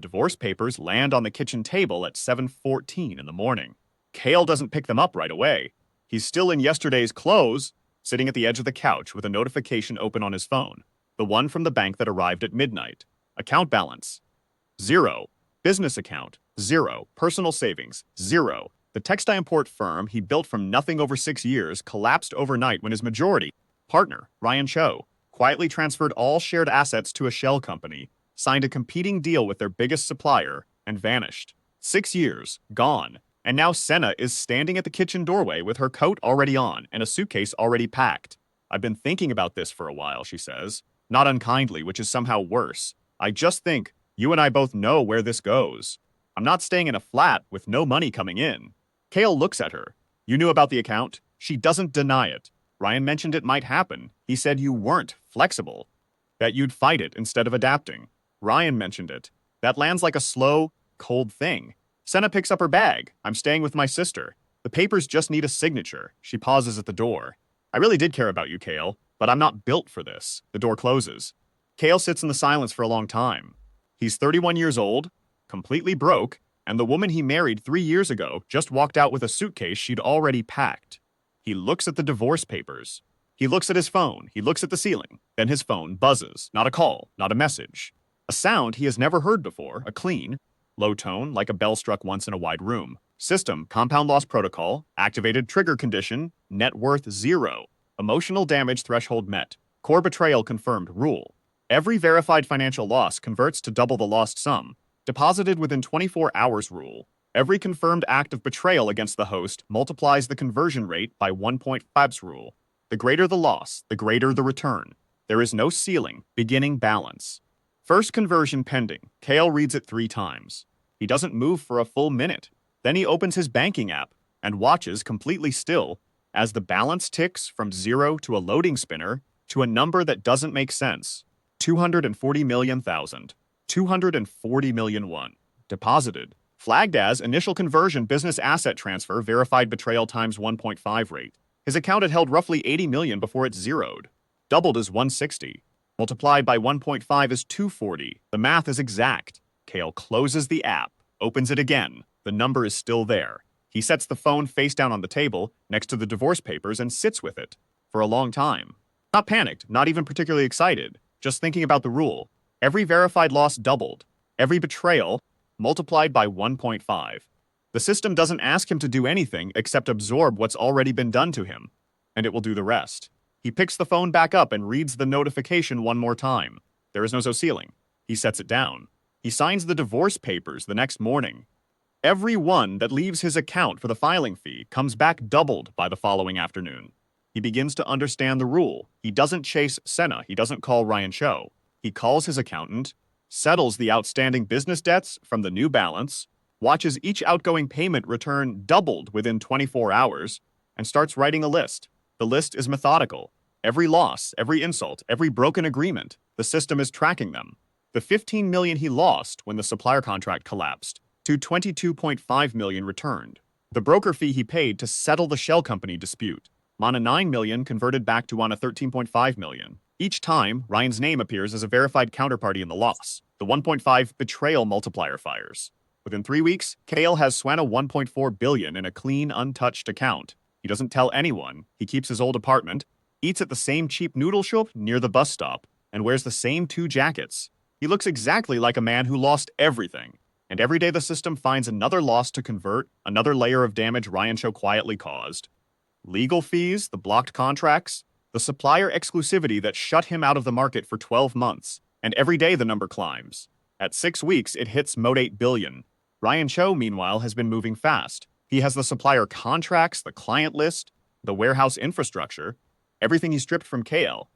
divorce papers land on the kitchen table at 7:14 in the morning. Kael doesn't pick them up right away. He's still in yesterday's clothes, sitting at the edge of the couch with a notification open on his phone. The one from the bank that arrived at midnight. Account balance, 0. Business account, 0. Personal savings, 0. The textile import firm he built from nothing over 6 years collapsed overnight when his majority partner, Ryan Cho, quietly transferred all shared assets to a shell company, signed a competing deal with their biggest supplier, and vanished. 6 years, gone. And now Senna is standing at the kitchen doorway with her coat already on and a suitcase already packed. "I've been thinking about this for a while," she says. Not unkindly, which is somehow worse. "I just think you and I both know where this goes. I'm not staying in a flat with no money coming in." Kael looks at her. "You knew about the account?" She doesn't deny it. "Ryan mentioned it might happen. He said you weren't flexible, that you'd fight it instead of adapting." Ryan mentioned it. That lands like a slow, cold thing. Senna picks up her bag. "I'm staying with my sister. The papers just need a signature." She pauses at the door. "I really did care about you, Kael, but I'm not built for this." The door closes. Kael sits in the silence for a long time. He's 31 years old, completely broke, and the woman he married 3 years ago just walked out with a suitcase she'd already packed. He looks at the divorce papers. He looks at his phone. He looks at the ceiling. Then his phone buzzes. Not a call, not a message. A sound he has never heard before, a clean, low tone, like a bell struck once in a wide room. System, compound loss protocol, activated trigger condition, net worth 0. Emotional damage threshold met. Core betrayal confirmed rule. Every verified financial loss converts to double the lost sum. Deposited within 24 hours rule. Every confirmed act of betrayal against the host multiplies the conversion rate by 1.5's rule. The greater the loss, the greater the return. There is no ceiling, beginning balance. First conversion pending. Kael reads it 3 times. He doesn't move for a full minute. Then he opens his banking app and watches completely still as the balance ticks from 0 to a loading spinner to a number that doesn't make sense. 240 million thousand. 240 million won. Deposited. Flagged as initial conversion business asset transfer verified betrayal times 1.5 rate. His account had held roughly 80 million before it zeroed. Doubled is 160. Multiplied by 1.5 is 240. The math is exact. Kael closes the app, opens it again. The number is still there. He sets the phone face down on the table next to the divorce papers and sits with it for a long time. Not panicked, not even particularly excited, just thinking about the rule. Every verified loss doubled. Every betrayal multiplied by 1.5. The system doesn't ask him to do anything except absorb what's already been done to him, and it will do the rest. He picks the phone back up and reads the notification one more time. There is no ceiling. He sets it down. He signs the divorce papers the next morning. Every one that leaves his account for the filing fee comes back doubled by the following afternoon. He begins to understand the rule. He doesn't chase Senna. He doesn't call Ryan Cho. He calls his accountant, settles the outstanding business debts from the new balance, watches each outgoing payment return doubled within 24 hours, and starts writing a list. The list is methodical. Every loss, every insult, every broken agreement, the system is tracking them. The 15 million he lost when the supplier contract collapsed, to 22.5 million returned. The broker fee he paid to settle the shell company dispute. Mana 9 million converted back to Wana 13.5 million. Each time, Ryan's name appears as a verified counterparty in the loss. The 1.5 betrayal multiplier fires. Within 3 weeks, Kael has Swana 1.4 billion in a clean, untouched account. He doesn't tell anyone. He keeps his old apartment, eats at the same cheap noodle shop near the bus stop, and wears the same 2 jackets. He looks exactly like a man who lost everything. And every day the system finds another loss to convert, another layer of damage Ryan Cho quietly caused. Legal fees, the blocked contracts, the supplier exclusivity that shut him out of the market for 12 months, and every day the number climbs. At 6 weeks, it hits mode 8 billion. Ryan Cho, meanwhile, has been moving fast. He has the supplier contracts, the client list, the warehouse infrastructure, everything he stripped from Kael.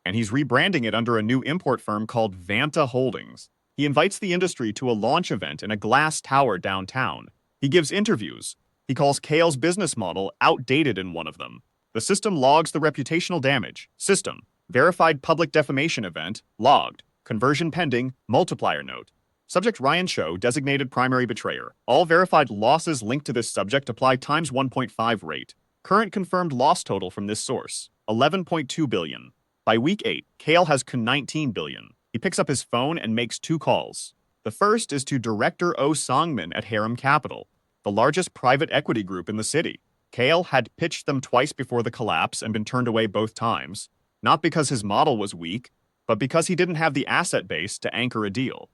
And he's rebranding it under a new import firm called Vanta Holdings. He invites the industry to a launch event in a glass tower downtown. He gives interviews. He calls Kael's business model outdated in one of them. The system logs the reputational damage. System, verified public defamation event, logged. Conversion pending, multiplier note. Subject Ryan Cho, designated primary betrayer. All verified losses linked to this subject apply times 1.5 rate. Current confirmed loss total from this source, 11.2 billion. By week 8, Kael has 19 billion. He picks up his phone and makes 2 calls. The first is to Director Oh Songmin at Harem Capital, the largest private equity group in the city. Kael had pitched them twice before the collapse and been turned away both times, not because his model was weak, but because he didn't have the asset base to anchor a deal.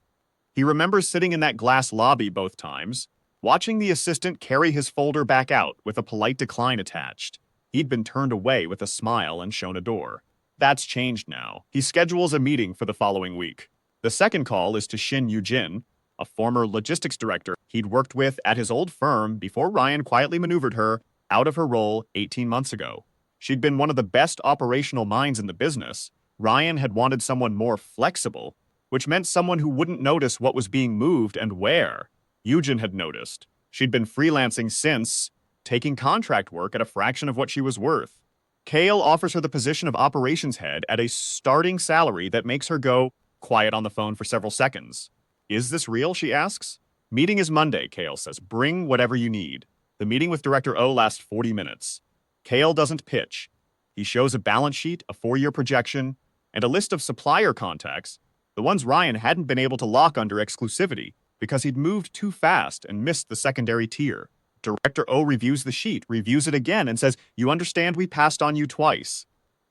He remembers sitting in that glass lobby both times, watching the assistant carry his folder back out with a polite decline attached. He'd been turned away with a smile and shown a door. That's changed now. He schedules a meeting for the following week. The second call is to Shin Yoo-jin, a former logistics director he'd worked with at his old firm before Ryan quietly maneuvered her out of her role 18 months ago. She'd been one of the best operational minds in the business. Ryan had wanted someone more flexible, which meant someone who wouldn't notice what was being moved and where. Yoo-jin had noticed. She'd been freelancing since, taking contract work at a fraction of what she was worth. Kael offers her the position of operations head at a starting salary that makes her go quiet on the phone for several seconds. Is this real, she asks. Meeting is Monday, Kael says. Bring whatever you need. The meeting with Director O lasts 40 minutes. Kael doesn't pitch. He shows a balance sheet, a 4-year projection, and a list of supplier contacts, the ones Ryan hadn't been able to lock under exclusivity because he'd moved too fast and missed the secondary tier. Director O reviews the sheet, reviews it again, and says, "You understand we passed on you twice."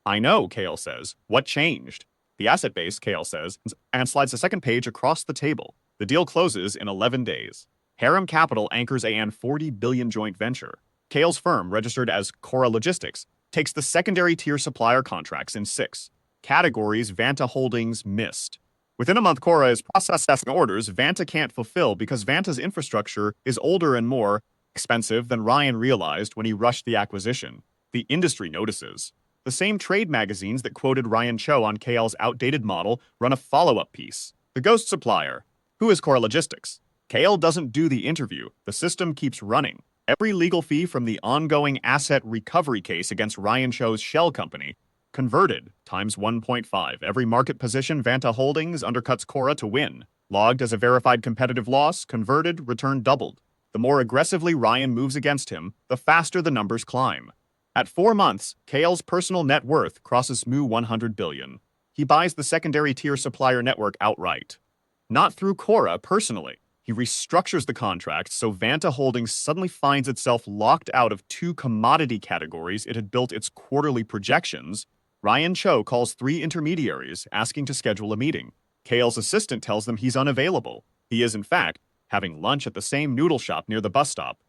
"I know," Kael says. "What changed?" "The asset base," Kael says, and slides the second page across the table. The deal closes in 11 days. Harem Capital anchors a $40 billion joint venture. Kael's firm, registered as Cora Logistics, takes the secondary tier supplier contracts in 6 categories Vanta Holdings missed. Within a month, Cora is processing orders Vanta can't fulfill because Vanta's infrastructure is older and more expensive than Ryan realized when he rushed the acquisition. The industry notices. The same trade magazines that quoted Ryan Cho on Kael's outdated model run a follow-up piece. The ghost supplier. Who is Cora Logistics? Kael doesn't do the interview. The system keeps running. Every legal fee from the ongoing asset recovery case against Ryan Cho's shell company converted times 1.5. Every market position Vanta Holdings undercuts Cora to win. Logged as a verified competitive loss, converted, return doubled. The more aggressively Ryan moves against him, the faster the numbers climb. At 4 months, Kael's personal net worth crosses smooth $100 billion. He buys the secondary tier supplier network outright. Not through Cora personally. He restructures the contract so Vanta Holdings suddenly finds itself locked out of 2 commodity categories it had built its quarterly projections. Ryan Cho calls 3 intermediaries asking to schedule a meeting. Kael's assistant tells them he's unavailable. He is, in fact, having lunch at the same noodle shop near the bus stop,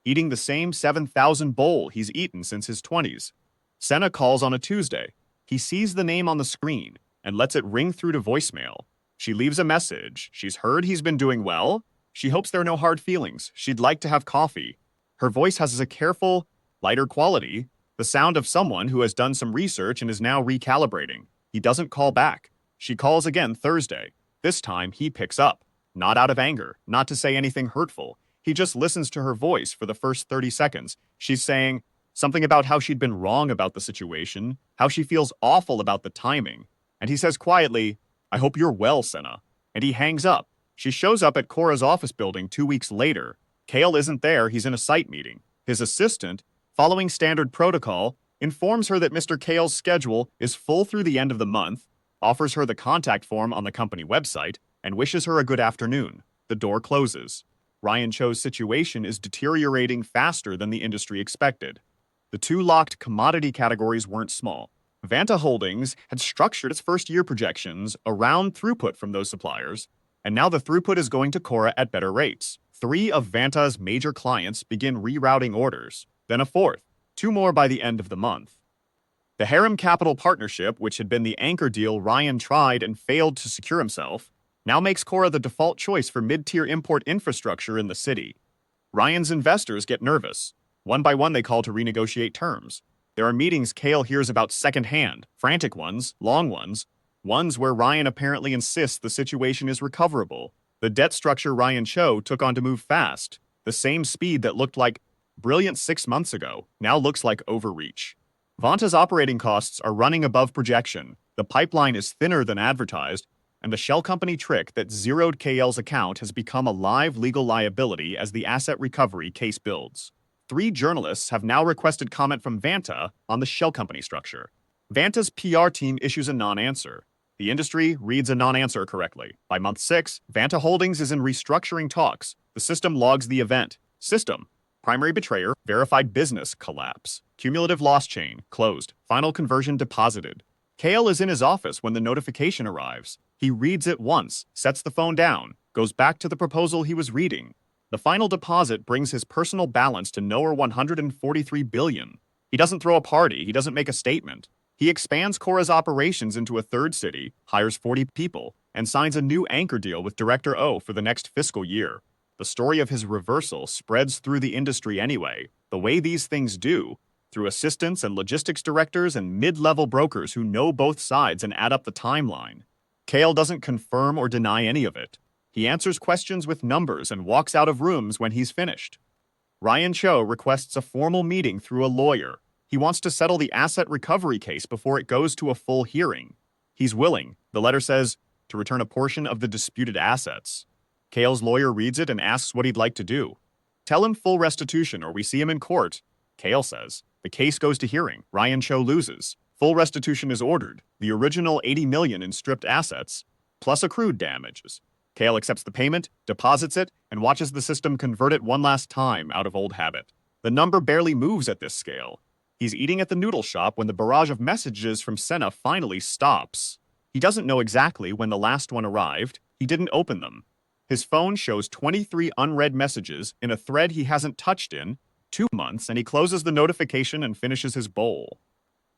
eating the same 7,000 bowl he's eaten since his 20s. Senna calls on a Tuesday. He sees the name on the screen and lets it ring through to voicemail. She leaves a message. She's heard he's been doing well. She hopes there are no hard feelings. She'd like to have coffee. Her voice has a careful, lighter quality, the sound of someone who has done some research and is now recalibrating. He doesn't call back. She calls again Thursday. This time, he picks up. Not out of anger, not to say anything hurtful. He just listens to her voice for the first 30 seconds. She's saying something about how she'd been wrong about the situation, how she feels awful about the timing. And he says quietly, "I hope you're well, Senna." And he hangs up. She shows up at Cora's office building 2 weeks later. Kael isn't there, he's in a site meeting. His assistant, following standard protocol, informs her that Mr. Kael's schedule is full through the end of the month, offers her the contact form on the company website, and wishes her a good afternoon. The door closes. Ryan Cho's situation is deteriorating faster than the industry expected. The 2 locked commodity categories weren't small. Vanta Holdings had structured its first-year projections around throughput from those suppliers, and now the throughput is going to Cora at better rates. 3 of Vanta's major clients begin rerouting orders, then a 4th, 2 more by the end of the month. The Harem Capital partnership, which had been the anchor deal Ryan tried and failed to secure himself, now makes Cora the default choice for mid-tier import infrastructure in the city. Ryan's investors get nervous. One by one, they call to renegotiate terms. There are meetings Kael hears about secondhand, frantic ones, long ones where Ryan apparently insists the situation is recoverable. The debt structure Ryan Cho took on to move fast, the same speed that looked like brilliant 6 months ago, now looks like overreach. Vanta's operating costs are running above projection, the pipeline is thinner than advertised, and the shell company trick that zeroed Kael's account has become a live legal liability as the asset recovery case builds. 3 journalists have now requested comment from Vanta on the shell company structure. Vanta's PR team issues a non-answer. The industry reads a non-answer correctly. By month 6, Vanta Holdings is in restructuring talks. The system logs the event. System. Primary betrayer, verified business, collapse. Cumulative loss chain, closed. Final conversion deposited. Kael is in his office when the notification arrives. He reads it once, sets the phone down, goes back to the proposal he was reading. The final deposit brings his personal balance to nowhere 143 billion. He doesn't throw a party, he doesn't make a statement. He expands Korra's operations into a third city, hires 40 people, and signs a new anchor deal with Director O for the next fiscal year. The story of his reversal spreads through the industry anyway, the way these things do, through assistants and logistics directors and mid-level brokers who know both sides and add up the timeline. Kael doesn't confirm or deny any of it. He answers questions with numbers and walks out of rooms when he's finished. Ryan Cho requests a formal meeting through a lawyer. He wants to settle the asset recovery case before it goes to a full hearing. He's willing, the letter says, to return a portion of the disputed assets. Kael's lawyer reads it and asks what he'd like to do. Tell him full restitution or we see him in court. Kael says. The case goes to hearing. Ryan Cho loses. Full restitution is ordered. The original 80 million in stripped assets, plus accrued damages. Kael accepts the payment, deposits it, and watches the system convert it one last time out of old habit. The number barely moves at this scale. He's eating at the noodle shop when the barrage of messages from Senna finally stops. He doesn't know exactly when the last one arrived. He didn't open them. His phone shows 23 unread messages in a thread he hasn't touched in 2 months, and he closes the notification and finishes his bowl.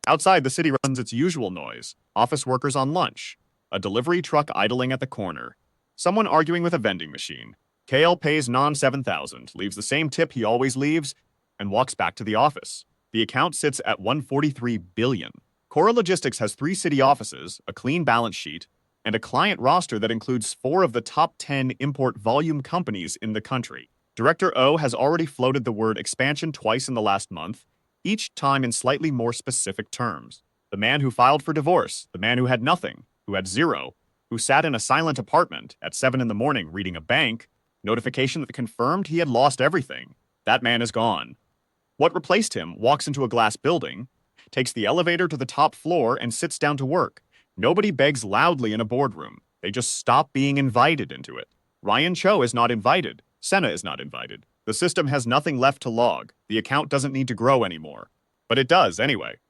Outside, the city runs its usual noise. Office workers on lunch. A delivery truck idling at the corner. Someone arguing with a vending machine. Kael pays non-7,000, leaves the same tip he always leaves, and walks back to the office. The account sits at 143 billion. Korra Logistics has 3 city offices, a clean balance sheet, and a client roster that includes 4 of the top 10 import volume companies in the country. Director O has already floated the word expansion twice in the last month, each time in slightly more specific terms. The man who filed for divorce, the man who had nothing, who had 0, who sat in a silent apartment at 7 in the morning reading a bank, notification that confirmed he had lost everything. That man is gone. What replaced him walks into a glass building, takes the elevator to the top floor, and sits down to work. Nobody begs loudly in a boardroom. They just stop being invited into it. Ryan Cho is not invited. Senna is not invited. The system has nothing left to log. The account doesn't need to grow anymore. But it does anyway.